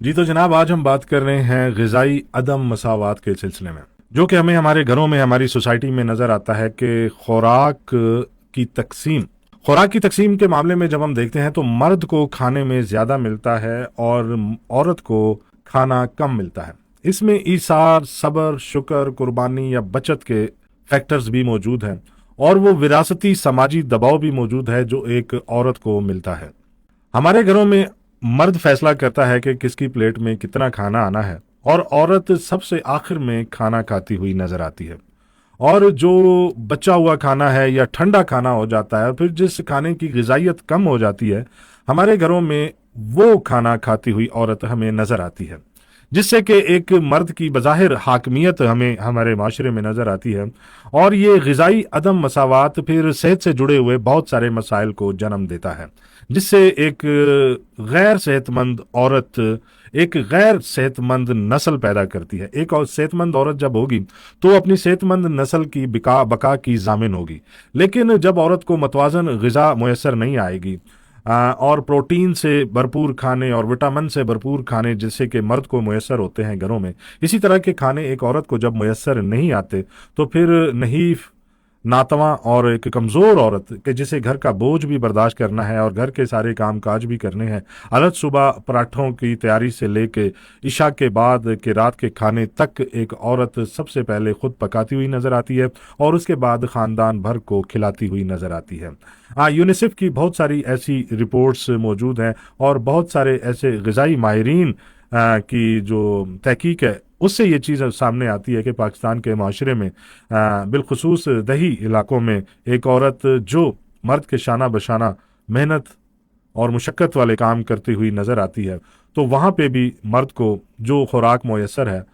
जी तो जनाब, आज हम बात कर रहे हैं ग़िज़ाई अदम मसावात के सिलसिले में, जो कि हमें हमारे घरों में, हमारी सोसाइटी में नज़र आता है कि की तकसीम खुराक की तकसीम के मामले में जब हम देखते हैं तो मर्द को खाने में ज़्यादा मिलता है और औरत को खाना कम मिलता है। इसमें ईसार, सब्र, शुक्र, कुर्बानी या बचत के फैक्टर्स भी मौजूद हैं, और वो विरासती समाजी दबाव भी मौजूद है जो एक औरत को मिलता है। हमारे घरों में मर्द फैसला करता है कि किसकी प्लेट में कितना खाना आना है, और औरत सबसे आखिर में खाना खाती हुई नजर आती है। और जो बचा हुआ खाना है या ठंडा खाना हो जाता है, फिर जिस खाने की ग़िज़ाइयत कम हो जाती है, हमारे घरों में वो खाना खाती हुई औरत हमें नजर आती है, जिससे कि एक मर्द की बज़ाहिर हाकमियत हमें हमारे माशरे में नजर आती है। और ये ग़िज़ाई अदम मसावात फिर सेहत से जुड़े हुए बहुत सारे मसाइल को जन्म देता है, जिससे एक गैर सेहतमंद औरत एक गैर सेहतमंद नस्ल पैदा करती है। एक और सेहतमंद औरत जब होगी तो अपनी सेहतमंद नस्ल की बका की जामिन होगी। लेकिन जब औरत को मतवाजन ग़िज़ा मुयसर नहीं आएगी, और प्रोटीन से भरपूर खाने और विटामिन से भरपूर खाने जिससे कि मर्द को मुयसर होते हैं घरों में, इसी तरह के खाने एक औरत को जब मुयसर नहीं आते, तो फिर नहीफ, नातवा और एक कमज़ोर औरत के जिसे घर का बोझ भी बर्दाश्त करना है और घर के सारे काम काज भी करने हैं, अलग सुबह पराठों की तैयारी से लेके इशा के बाद के रात के खाने तक एक औरत सबसे पहले खुद पकाती हुई नजर आती है और उसके बाद ख़ानदान भर को खिलाती हुई नजर आती है। यूनिसेफ की बहुत सारी ऐसी रिपोर्ट्स मौजूद हैं, और बहुत सारे ऐसे ग़िज़ाई माहिरीन की जो तहकीक है उससे ये चीज़ सामने आती है कि पाकिस्तान के माशरे में बिलखुसूस दही इलाकों में एक औरत जो मर्द के शाना बशाना मेहनत और मुशक्क़त वाले काम करती हुई नज़र आती है, तो वहाँ पे भी मर्द को जो खुराक मैसर है,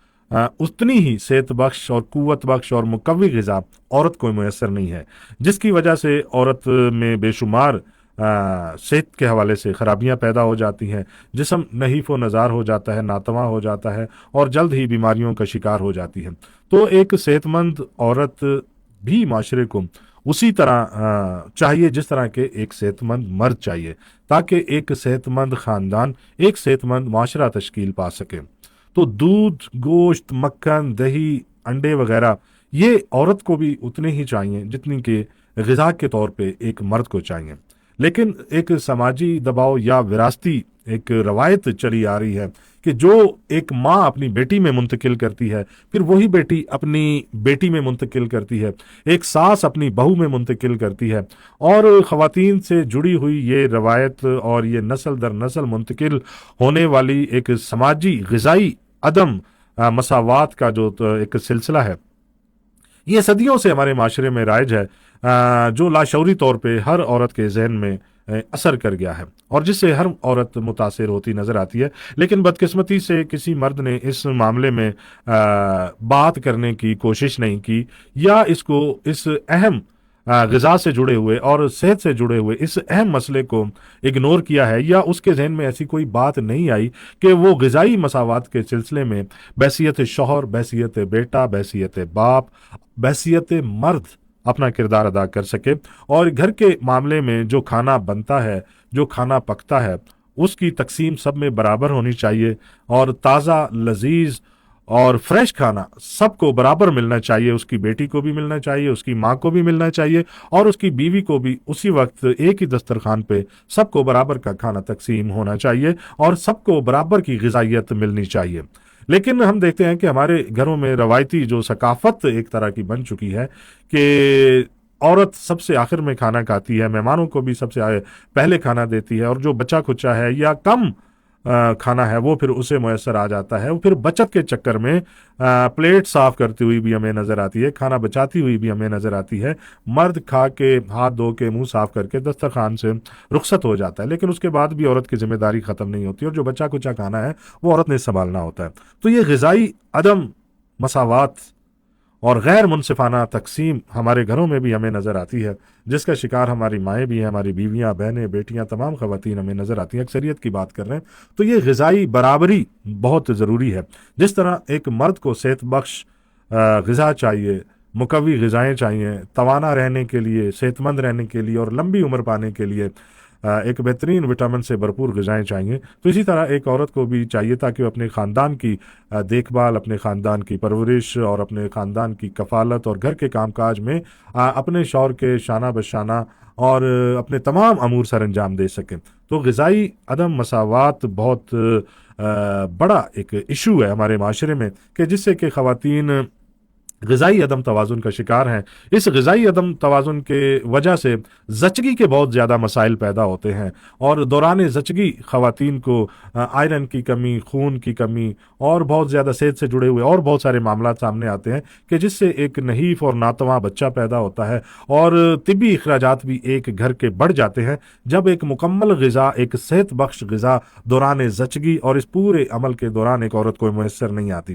उतनी ही सेहत बख्श और कुव्वत बख्श और मुकव्वी ग़िज़ा औरत को मैसर नहीं है, जिसकी वजह से औरत में बेशुमार सेहत के हवाले से खराबियां पैदा हो जाती हैं। जिस्म नहीफ व नज़ार हो जाता है, नातवा हो जाता है, और जल्द ही बीमारियों का शिकार हो जाती है। तो एक सेहतमंद औरत भी माशरे को उसी तरह चाहिए जिस तरह के एक सेहतमंद मर्द चाहिए, ताकि एक सेहतमंद ख़ानदान, एक सेहतमंद माशरा तश्कील पा सके। तो दूध, गोश्त, मक्खन, दही, अंडे वगैरह ये औरत को भी उतने ही चाहिए जितनी कि ग़िज़ा के तौर पे एक मर्द को चाहिए। लेकिन एक समाजी दबाव या विरासती एक रवायत चली आ रही है कि जो एक माँ अपनी बेटी में मुंतकिल करती है, फिर वही बेटी अपनी बेटी में मुंतकिल करती है, एक सास अपनी बहू में मुंतकिल करती है, और ख़वातीन से जुड़ी हुई ये रवायत और ये नस्ल दर नस्ल मुंतकिल होने वाली एक समाजी ग़िज़ाई अदम मसावात का जो तो एक सिलसिला है, ये सदियों से हमारे माशरे में राइज है, जो लाशौरी तौर पे हर औरत के जहन में असर कर गया है, और जिससे हर औरत मुतासिर होती नजर आती है। लेकिन बदकिस्मती से किसी मर्द ने इस मामले में बात करने की कोशिश नहीं की, या इसको इस अहम ग़िज़ा से जुड़े हुए और सेहत से जुड़े हुए इस अहम मसले को इग्नोर किया है, या उसके जहन में ऐसी कोई बात नहीं आई कि वो ग़िज़ाई मसावात के सिलसिले में बहसियत शौहर, बहसियत बेटा, बहसियत बाप, बहसियत मर्द अपना किरदार अदा कर सके, और घर के मामले में जो खाना बनता है, जो खाना पकता है, उसकी तकसीम सब में बराबर होनी चाहिए, और ताज़ा, लजीज और फ्रेश खाना सबको बराबर मिलना चाहिए। उसकी बेटी को भी मिलना चाहिए, उसकी माँ को भी मिलना चाहिए, और उसकी बीवी को भी उसी वक्त एक ही दस्तरखान पे सबको बराबर का खाना तकसीम होना चाहिए, और सबको बराबर की ग़िज़ाइयत मिलनी चाहिए। लेकिन हम देखते हैं कि हमारे घरों में रवायती जो सकाफत एक तरह की बन चुकी है कि औरत सबसे आखिर में खाना खाती है, मेहमानों को भी सबसे पहले खाना देती है, और जो बचा खुचा है या कम खाना है वो फिर उसे मैसर आ जाता है। वो फिर बचत के चक्कर में प्लेट साफ करती हुई भी हमें नजर आती है, खाना बचाती हुई भी हमें नजर आती है। मर्द खा के, हाथ धो के, मुंह साफ करके दस्तरखान से रुखसत हो जाता है, लेकिन उसके बाद भी औरत की जिम्मेदारी खत्म नहीं होती, और जो बचा कुचा खाना है वो औरत ने संभालना होता है। तो ये ग़िज़ाई अदम मसावात और गैर मुनसिफाना तकसीम हमारे घरों में भी हमें नज़र आती है, जिसका शिकार हमारी माएँ भी हैं, हमारी बीवियाँ, बहनें, बेटियाँ, तमाम ख़वातीन हमें नज़र आती हैं। अक्सरियत की बात कर रहे हैं तो ये ग़िज़ाई बराबरी बहुत ज़रूरी है। जिस तरह एक मर्द को सेहत बख्श ग़िज़ा चाहिए, मुकव्वी ग़िज़ाएँ चाहिए, तवाना रहने के लिए, सेहतमंद रहने के लिए और लंबी उम्र पाने के लिए, ایک بہترین وٹامن سے بھرپور غذائیں چاہیے، تو اسی طرح ایک عورت کو بھی چاہیے تھا کہ وہ اپنے خاندان کی دیکھ بھال، اپنے خاندان کی پرورش اور اپنے خاندان کی کفالت اور گھر کے کام کاج میں اپنے شوہر کے شانہ بشانہ اور اپنے تمام امور سر انجام دے سکیں۔ تو غذائی عدم مساوات بہت بڑا ایک ایشو ہے ہمارے معاشرے میں، کہ جس سے کہ خواتین غذائی عدم توازن کا شکار ہیں۔ اس غذائی عدم توازن کے وجہ سے زچگی کے بہت زیادہ مسائل پیدا ہوتے ہیں، اور دوران زچگی خواتین کو آئرن کی کمی، خون کی کمی اور بہت زیادہ صحت سے جڑے ہوئے اور بہت سارے معاملات سامنے آتے ہیں، کہ جس سے ایک نحیف اور ناتواں بچہ پیدا ہوتا ہے، اور طبی اخراجات بھی ایک گھر کے بڑھ جاتے ہیں جب ایک مکمل غذا، ایک صحت بخش غذا دوران زچگی اور اس پورے عمل کے دوران ایک عورت کو میسر نہیں آتی۔